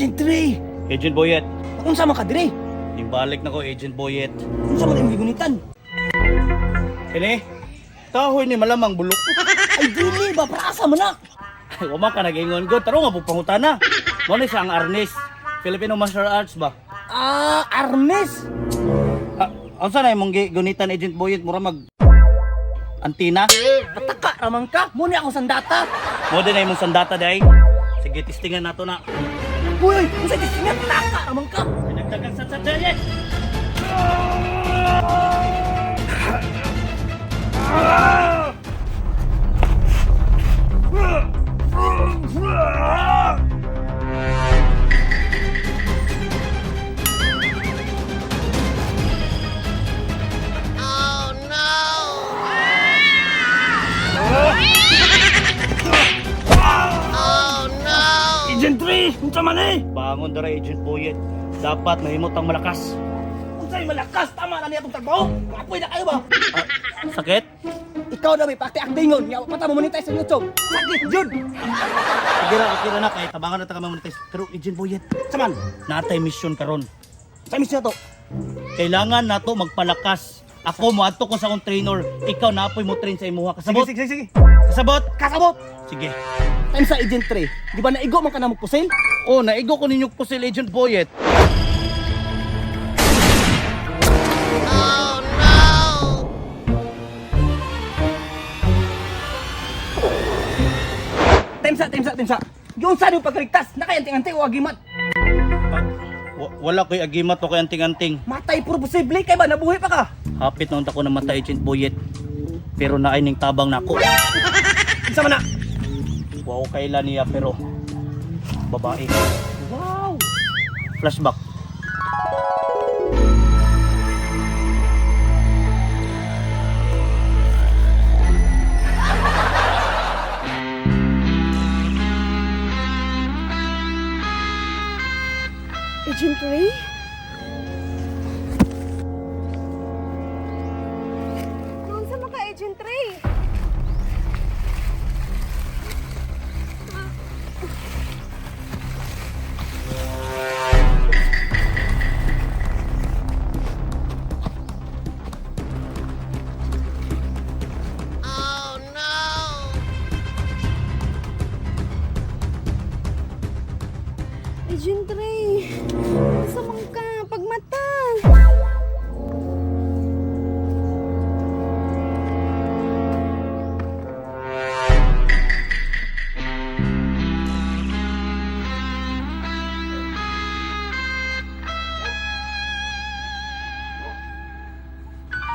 Agent Ray! Agent Boyet. Unsa man ka dire? Imbalik na ko, Agent Boyet. Unsa man imong gunitan? Kini? Kahoy ni malamang bulok. Ay dili ba praasa man na? Ay, wama ka nag-ingon ko. Taro nga po pangutana. Muna siya ang Arnis. Filipino Martial Arts ba? Ah, Arnes! Ang sana imong gunitan, Agent Boyet, mura mag... Antina? Pataka ramang ka! Muna ako sandata! Mo din na imong sandata day. Sige, testingan nato na. Uy! Unsa distingat? Taka ramang ka! Nagdagang sa sadya. Agent Ray! Unsa man eh? Bangon dara, Agent Boyet. Dapat mahimot ang malakas. Unsay malakas? Tama na niya itong trabaho! Apoy na kayo ba? Sakit? Ikaw na may pakti-actingon! Nga pata mo monetize sa YouTube! Sakit yun! Sige ra, okay ra na kay tabangan na ta ka monetize. Pero Agent Boyet, Saman! natay mission karon. Sa mission na to! Kailangan nato magpalakas. Ako moadto ko sa akong trainer. Ikaw naapoy mo train sa imuha. Kasabot? Sige! Kasabot? Kasabot! Sige. Time sa Agent Ray, di ba naigo man ka na magpusil? Oh, naigo ko ninyo po si Agent Boyet. Time sa! Yung sa yung pagkaligtas, nakayanting-antay o agimat! Wala ko'y agimat o kay anting-anting. Matay puro posible, kay ba nabuhay pa ka? Hapit na unta ko na mata, Agent Boyet. Pero naay ning tabang nako. Isa man na! Wow, kailan niya pero babae. Wow! Flashback. Agent Ray? Noon sa maka Agent Ray? Agent Ray, samang ka, pagmata.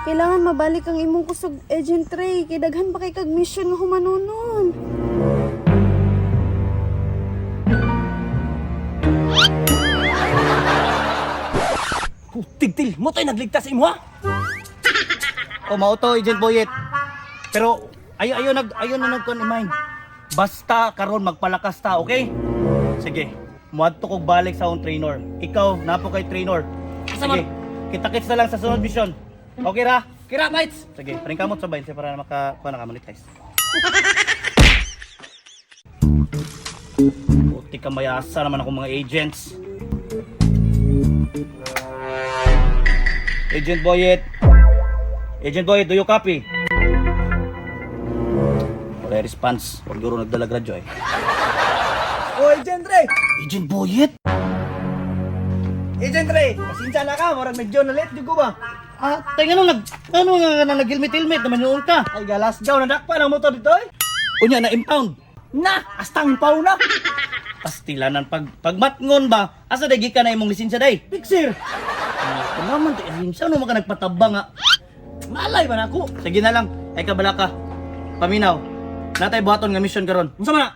Kailangan mabalik ang imong kusog, Agent Ray. Kay daghan pa kay kag mission nga humanunon. Tigtil, mo tayo nagligtas sa imo ha? O mauto, Agent Boyet. Pero ayo na nagkuan mind. Basta karon magpalakas ta, okay? Sige. Muadto kog balik sa akong trainer. Ikaw napo kay trainer. Sige. Kita-kits na lang sa sunod mission. Okay ra? Kira, mates! Sige, paring kamot sa 20 para makakuha na ka-monetize. Puti ka mayasa naman ako mga agents. Agent Boyet. Agent Boyet, do you copy? Wala response. Huwag guro nagdala gradyo eh. O, Agent Ray! Agent Boyet? Agent Ray! Pasensya na ka, marag medyo na late, di ko ba? Ah, tayo nga nag-helmet naman yun ka. Ay, galas daw, nadakpa ng motor dito eh! Unya na impound. Na! Astang paw na! Pastilanan pagmatngon ba? Asa dagi ka na imong lisensya day? Pixir! Naman tayo, saan naman ka nagpatabang nga? Malay ba na ako? Sige na lang, ay kabala ka. Paminaw, natay buhaton nga mission karon. Unsa man na?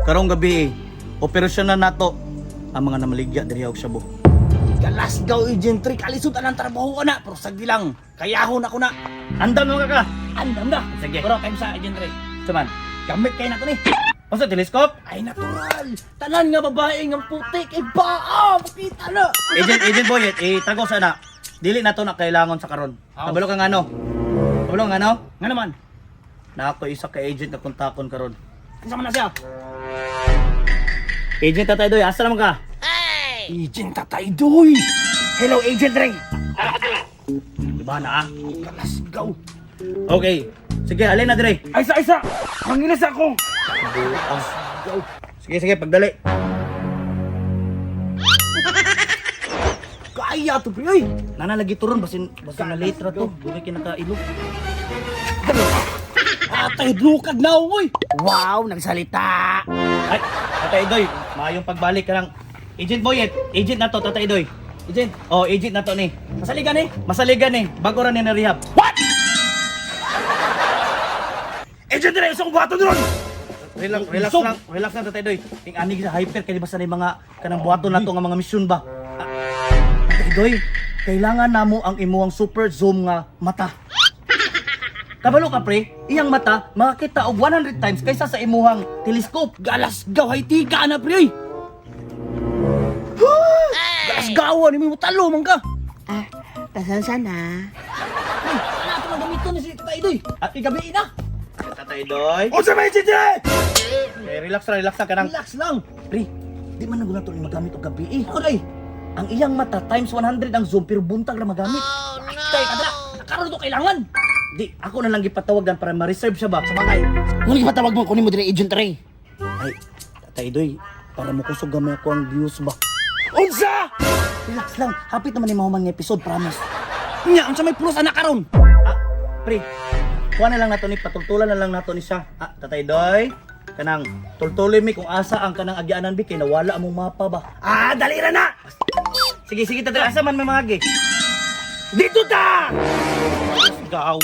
Karong gabi operasyon na nato ang mga namaligya diri og Shabu. Galas daw, Agent Ray, kalisod ang trabaho ko na, pero sagdi lang, kayahon ako na. Andam mo ka. Andam na! Sige. Pero time sa Agent Ray, Saman. gamit kayo na to ni. Unsa telescope? Ay, natural! Tanan nga babae nga putik, baa! Makita na! Agent Boyet, tago sana. Dili na to na kailangan sa karon. Kabalo ka ngano? Kabalo nga ngano? Nga naman, Na ako isa ka agent na kontakon karon. unsa man na siya? Agent Tatay Doy, asa naman ka? Agent Tatay Doy. Hello, Agent Ray. Diba na ah? Let's go. Okay. Sige, alin na dire. Isa. Mangilis ako. Sige, pagdali. Kaya to, pre. Ay. Nanalagi to ron, basin na letra to. Dugay kinakailo. Atay, blukag na, oy. Wow, nagsalita. Ay, Tatay Doy, maayong pagbalik ka lang. Agent Boyet, agent na to, Tatay Doy. Agent, Oh, agent na to ni. masaligan eh. Masaligan eh, bago rin na rehab. What? Agent na isang buhato doon. Relax lang Tatay Doy. Ting ani sa hyper kay di ba sanay mga kanang buhaton nato nga mga mission ba. Tatay Doy, kailangan namo ang imuang super zoom nga mata. Kabalo ka pre, iyang mata makakita og 100 times kaysa sa imuhang telescope. Galas gaway tika na, pre. Galas gawa ni mo talo man ka. Pasensya na. Ano ito ang gamito ni si Tatay Doy? At igabi na. Tatay Doy. O sa may agent eh! Relax lang ka nang. Relax lang. Pre, di man naguna to ni magamit og gabi eh. Okay. Ang iyang mata times 100 ang zoom pero buntag ra magamit. Tay, kadra. Karon to kailangan. Di, ako na lang gipatawagan para ma-reserve siya ba sa bagay. Ngunit patawag mo kunin mo dire Agent Ray. Ay, Tatay Doy, para mo kusog gamay ako ang views ba. Unsa? Relax lang, hapit naman ni mahuman nga episode, promise. Nya, unsa may plus anak karon? Ah, pre, kuha na lang nato ni, patultulan na lang nato ni siya. Ah, Tatay Doy, kanang tultuloy mi kung asa ang kanang agyaanan bi kay nawala among mapa ba. Ah, dali ra na. Sige, Tatay, asa man may mga gi? Dito ta. Gawa.